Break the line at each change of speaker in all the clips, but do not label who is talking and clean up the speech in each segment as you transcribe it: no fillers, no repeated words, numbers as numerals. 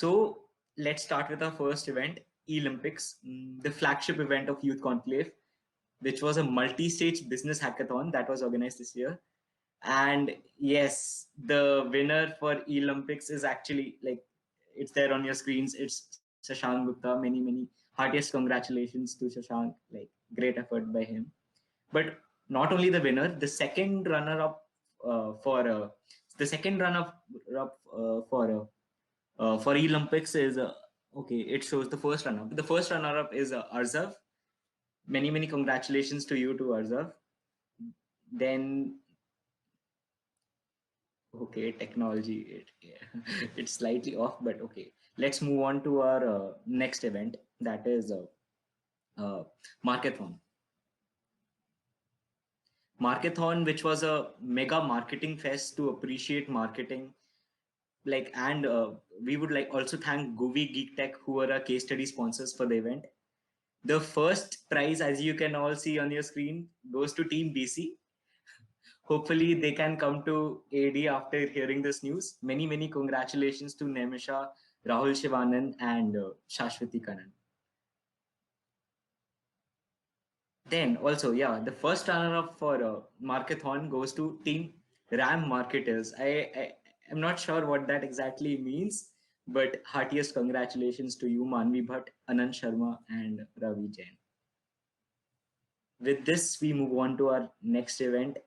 So let's start with our first event, E-Olympics, the flagship event of Youth Conclave, which was a multi-stage business hackathon that was organized this year. And yes, the winner for E-Olympics is actually like it's there on your screens. It's Shashank Gupta. Many heartiest congratulations to Shashank. Like great effort by him. But not only the winner, the second runner-up for the second runner-up for Olympics is okay. It shows the first runner-up. The first runner-up is Arzav. Many congratulations to you, to Arzav. Then okay, technology yeah, it's slightly off, but okay. Let's move on to our next event. That is uh, Markathon. Markathon, which was a mega marketing fest to appreciate marketing. Like and we would like also thank Govi Geek Tech, who are our case study sponsors for the event. The first prize, as you can all see on your screen, goes to Team BC. Hopefully, they can come to AD after hearing this news. Many congratulations to Nemisha, Rahul Shivanand, and Shashwati Kanan. Then also, yeah, the first runner-up for Markathon goes to Team Ram Marketers. I am not sure what that exactly means, but heartiest congratulations to you, Manvi Bhatt, Anand Sharma, and Ravi Jain. With this, we move on to our next event,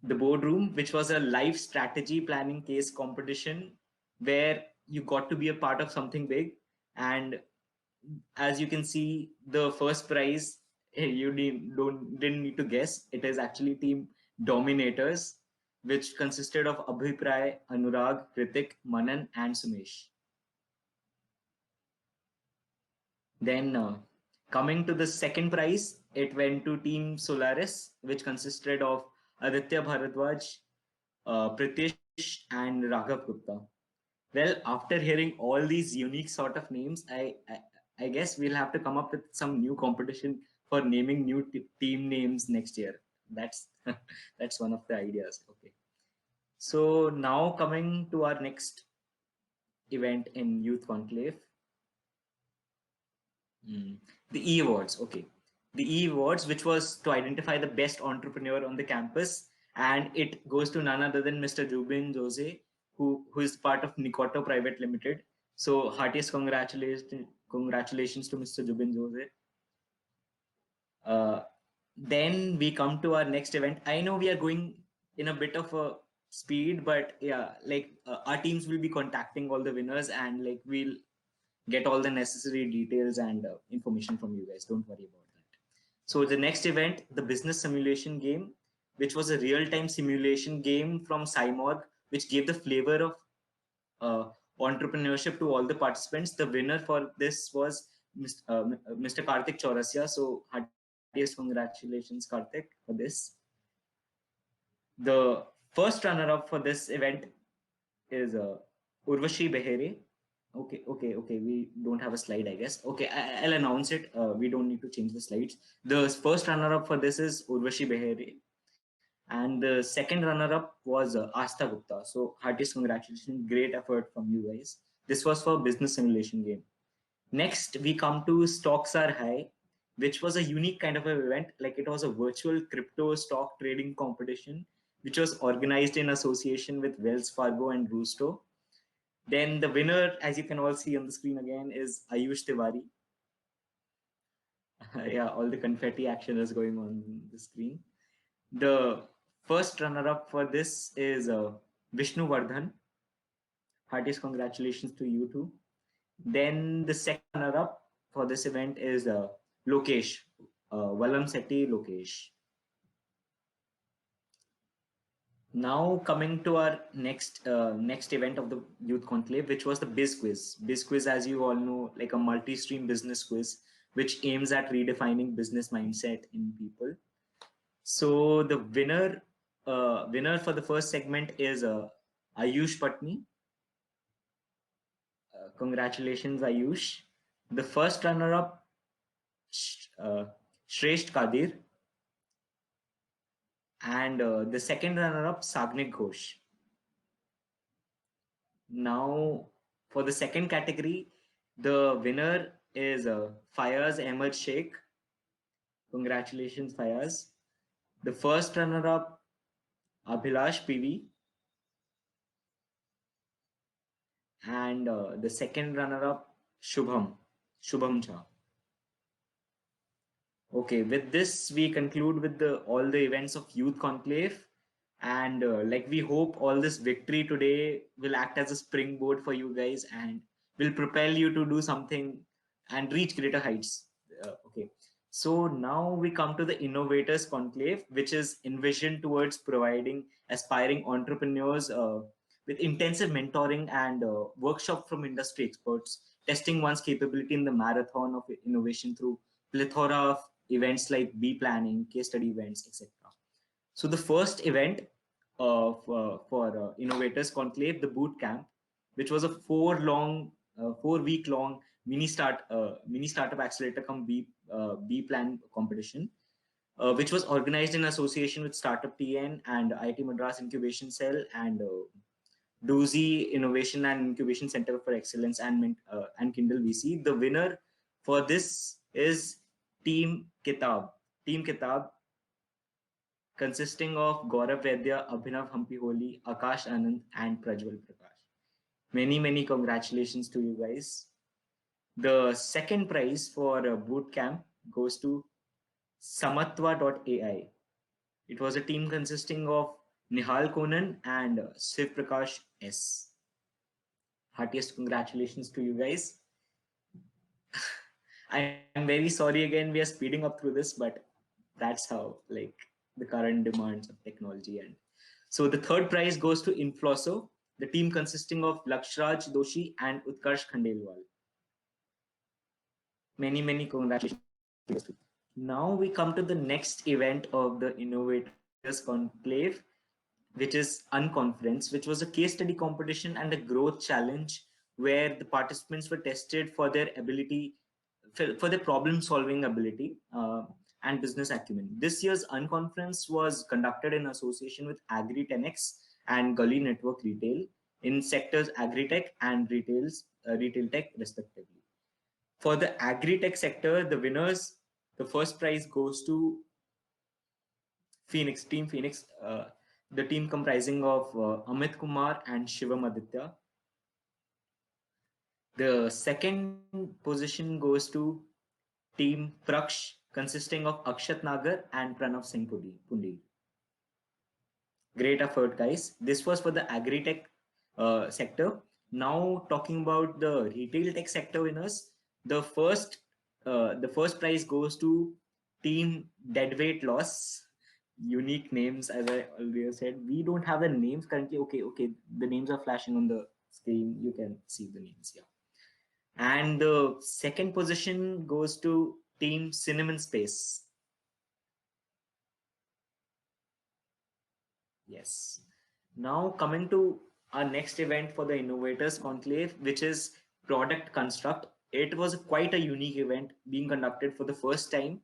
the boardroom, which was a live strategy planning case competition where you got to be a part of something big. And as you can see, the first prize you didn't need to guess. It is actually Team Dominators, which consisted of Abhipray, Anurag, Kritik, Manan, and Sumesh. Then coming to the second prize, it went to Team Solaris, which consisted of Aditya Bharadwaj, Pritish, and Raghav Gupta. Well, after hearing all these unique sort of names, I guess we'll have to come up with some new competition for naming new team names next year. That's that's one of the ideas. Okay. So now coming to our next event in Youth Conclave, the E Awards. Okay. The E Awards, which was to identify the best entrepreneur on the campus, and it goes to none other than Mr. Jubin Jose, who is part of Nikoto Private Limited. So heartiest congratulations to Mr. Jubin Jose. Uh, then we come to our next event. I know we are going in a bit of a speed, but yeah, like our teams will be contacting all the winners, and like we'll get all the necessary details and information from you guys. Don't worry about that. So the next event, the business simulation game, which was a real-time simulation game from Cymorg, which gave the flavor of entrepreneurship to all the participants. The winner for this was Mr. Karthik Chaurasia. So heartiest congratulations, Karthik, for this. The first runner-up for this event is Urvashi Behere. Okay. We don't have a slide, I guess. Okay, I'll announce it. We don't need to change the slides. The first runner-up for this is Urvashi Behere. And the second runner-up was Astha Gupta. So heartiest congratulations. Great effort from you guys. This was for business simulation game. Next, we come to Stocks Are High, which was a unique kind of an event. Like it was a virtual crypto stock trading competition, which was organized in association with Wells Fargo and Roosto. Then the winner, as you can all see on the screen again, is Ayush Tiwari. Yeah, all the confetti action is going on the screen. The first runner-up for this is Vishnu Vardhan. Heartiest congratulations to you too. Then the second runner-up for this event is Lokesh, Valam Sethi Lokesh. Now coming to our next event of the Youth Conclave, which was the Biz Quiz. Biz Quiz, as you all know, like a multi-stream business quiz, which aims at redefining business mindset in people. So the winner for the first segment is Ayush Patni. Congratulations, Ayush. The first runner-up, Shresht Kadir, and the second runner-up, Sagnik Ghosh. Now For the second category, the winner is Fayaz Ahmed Sheikh. Congratulations, Fayaz. The first runner-up, Abhilash PV, and the second runner-up, Shubham Jha. Okay, with this we conclude with the all the events of Youth Conclave, and like we hope all this victory today will act as a springboard for you guys and will propel you to do something and reach greater heights. Okay, so now we come to the Innovators Conclave, which is envisioned towards providing aspiring entrepreneurs with intensive mentoring and workshop from industry experts, testing one's capability in the marathon of innovation through plethora of events like B planning, case study events, etc. So the first event for Innovators Conclave, the boot camp, which was a 4 week long mini startup accelerator come B plan competition, which was organized in association with Startup TN and IIT Madras Incubation Cell and Doozy Innovation and Incubation Center for Excellence and Kindle VC. The winner for this is Team Kitab. Team Kitab, consisting of Gaurav Vedya, Abhinav Hampiholi, Akash Anand, and Prajwal Prakash. Many congratulations to you guys. The second prize for boot camp goes to Samatva.ai. It was a team consisting of Nihal Konan and Shiv Prakash S. Heartiest congratulations to you guys. I'm very sorry again, we are speeding up through this, but that's how like the current demands of technology. And so the third prize goes to Infloso, the team consisting of Lakshraj Doshi and Utkarsh Khandelwal. Many congratulations. Now we come to the next event of the Innovators Conclave, which is Unconference, which was a case study competition and a growth challenge where the participants were tested for their ability, for their problem solving ability and business acumen. This year's Unconference was conducted in association with Agri 10X and Gully Network Retail in sectors Agri-Tech and Retail Tech respectively. For the Agri-Tech sector, the winners, the first prize goes to Team Phoenix, the team comprising of Amit Kumar and Shivam Aditya. The second position goes to Team Praksh, consisting of Akshat Nagar and Pranav Singh Pundi. Great effort, guys. This was for the Agri-Tech sector. Now talking about the Retail Tech sector winners, the first prize goes to Team Deadweight Loss. Unique names, as I earlier said. We don't have the names currently. Okay. The names are flashing on the screen. You can see the names, yeah. And the second position goes to Team Cinnamon Space. Yes. Now coming to our next event for the Innovators Conclave, which is Product Construct. It was quite a unique event being conducted for the first time.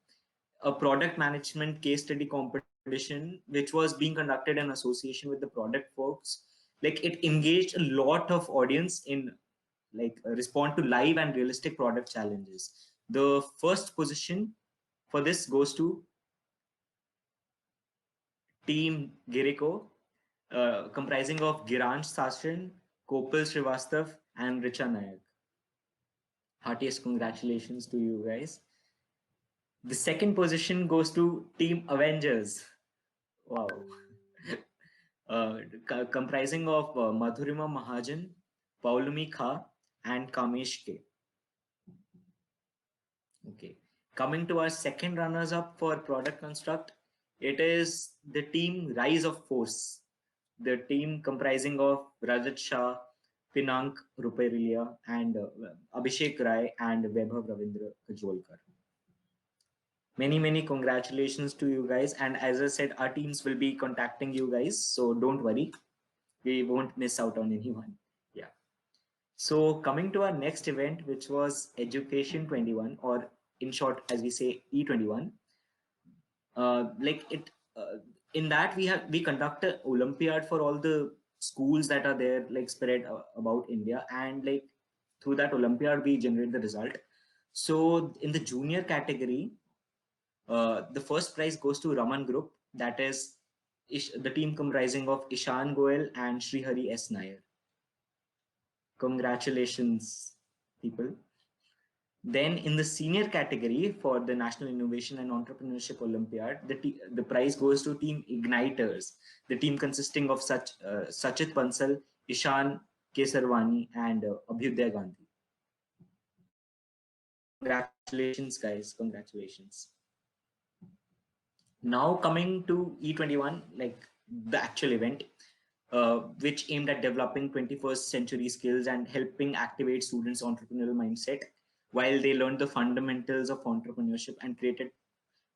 A product management case study competition, which was being conducted in association with the product folks. Like it engaged a lot of audience in like respond to live and realistic product challenges. The first position for this goes to Team Giriko, comprising of Giransh Sastrin, Kopal Srivastav, and Richa Nayak. Heartiest congratulations to you guys. The second position goes to Team Avengers. Wow. Comprising of Madhurima Mahajan, Paulumi Kha, and Kamesh K. Okay. Coming to our second runners up for Product Construct, it is the team Rise of Force. The team comprising of Rajat Shah, Pinank Ruperia, and Abhishek Rai and Vaibhav Ravindra Kajolkar. Many congratulations to you guys. And as I said, our teams will be contacting you guys. So don't worry. We won't miss out on anyone. Yeah. So coming to our next event, which was Education 21, or in short, as we say, E21. In that we conduct an Olympiad for all the schools that are there, like spread about India, and like through that Olympiad we generate the result. So in the junior category, the first prize goes to Raman Group. That is the team comprising of Ishan Goel and Srihari S. Nair. Congratulations, people. Then in the senior category for the National Innovation and Entrepreneurship Olympiad, the prize goes to Team Igniters, the team consisting of Sachit Bansal, Ishan Kesarwani, and Abhyudaya Gandhi. Congratulations, guys. Congratulations. Now coming to E21, like the actual event, which aimed at developing 21st century skills and helping activate students' entrepreneurial mindset while they learned the fundamentals of entrepreneurship and created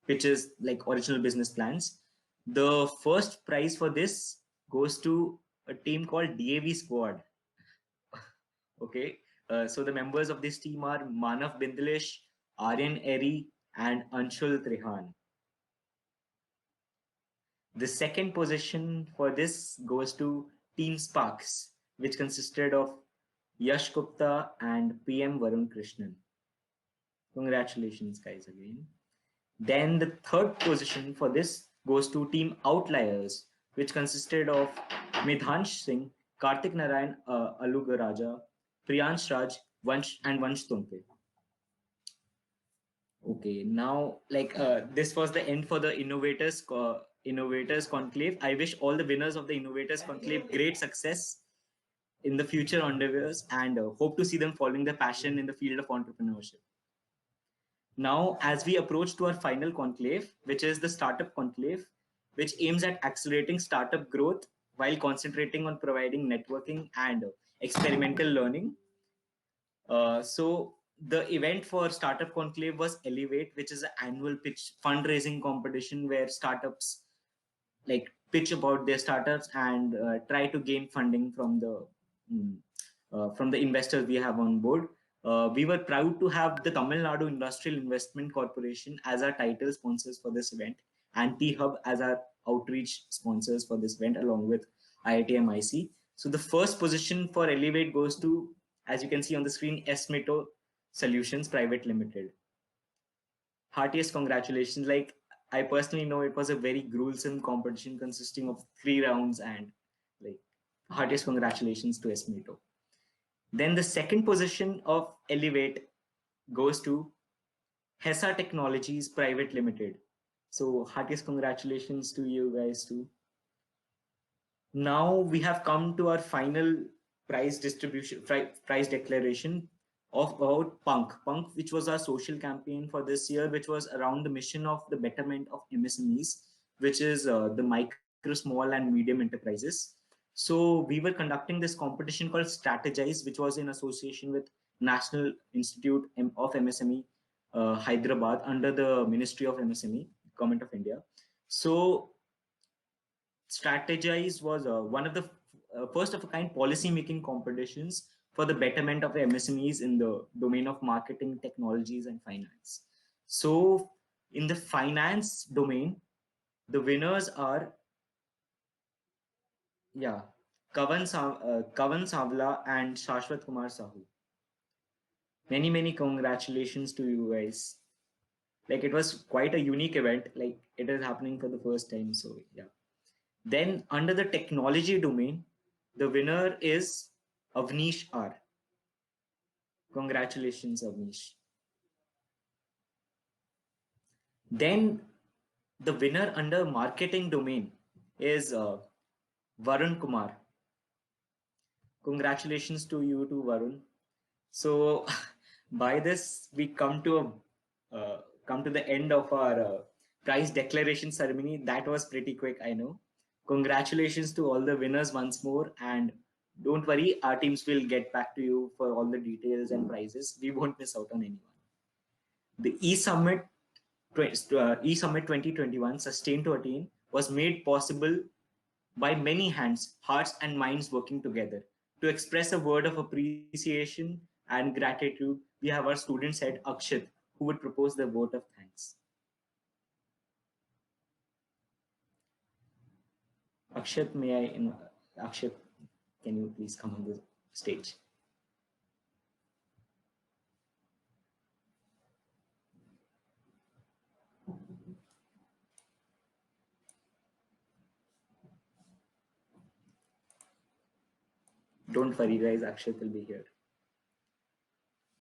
pitches like original business plans. The first prize for this goes to a team called DAV Squad. Okay, so the members of this team are Manav Bindalish, Aryan Eri, and Anshul Trehan. The second position for this goes to Team Sparks, which consisted of Yash Gupta and PM Varun Krishnan. Congratulations, guys, again. Then the third position for this goes to Team Outliers, which consisted of Midhansh Singh, Kartik Narayan Alugaraja, Priyansh Raj, and Vansh Tumpe. Okay, now this was the end for the Innovators Conclave. I wish all the winners of the Innovators Conclave great success in the future endeavors and hope to see them following their passion in the field of entrepreneurship. Now, as we approach to our final conclave, which is the Startup Conclave, which aims at accelerating startup growth while concentrating on providing networking and experimental learning. So the event for Startup Conclave was Elevate, which is an annual pitch fundraising competition where startups like pitch about their startups and try to gain funding from the investors we have on board. We were proud to have the Tamil Nadu Industrial Investment Corporation as our title sponsors for this event and T-Hub as our outreach sponsors for this event along with IIT-MIC. So the first position for Elevate goes to, as you can see on the screen, Esmeto Solutions Private Limited. Heartiest congratulations. Like I personally know it was a very gruesome competition consisting of 3 rounds and like heartiest congratulations to Esmeto. Then the second position of Elevate goes to HESA Technologies Private Limited. So heartiest congratulations to you guys too. Now we have come to our final prize distribution, prize declaration of about Punk, which was our social campaign for this year, which was around the mission of the betterment of MSMEs, which is the micro, small and medium enterprises. So we were conducting this competition called Strategize, which was in association with National Institute of MSME, Hyderabad, under the Ministry of MSME, Government of India. So Strategize was one of the first of a kind policy making competitions for the betterment of MSMEs in the domain of marketing, technologies, and finance. So, in the finance domain, the winners are Kavan Savla and Shashwat Kumar Sahu. Many congratulations to you guys. Like it was quite a unique event. Like it is happening for the first time. So yeah. Then under the technology domain, the winner is Avnish R. Congratulations, Avnish. Then the winner under marketing domain is Varun Kumar. Congratulations to you too, Varun. So by this, we come to the end of our prize declaration ceremony. That was pretty quick, I know. Congratulations to all the winners once more, and don't worry, our teams will get back to you for all the details and prizes. We won't miss out on anyone. The eSummit 2021 Sustain to Attain was made possible by many hands, hearts, and minds working together. To express a word of appreciation and gratitude, we have our student head Akshat, who would propose the vote of thanks. Akshat, may I? Akshat, can you please come on the stage? Don't worry, guys. Akshat will be here.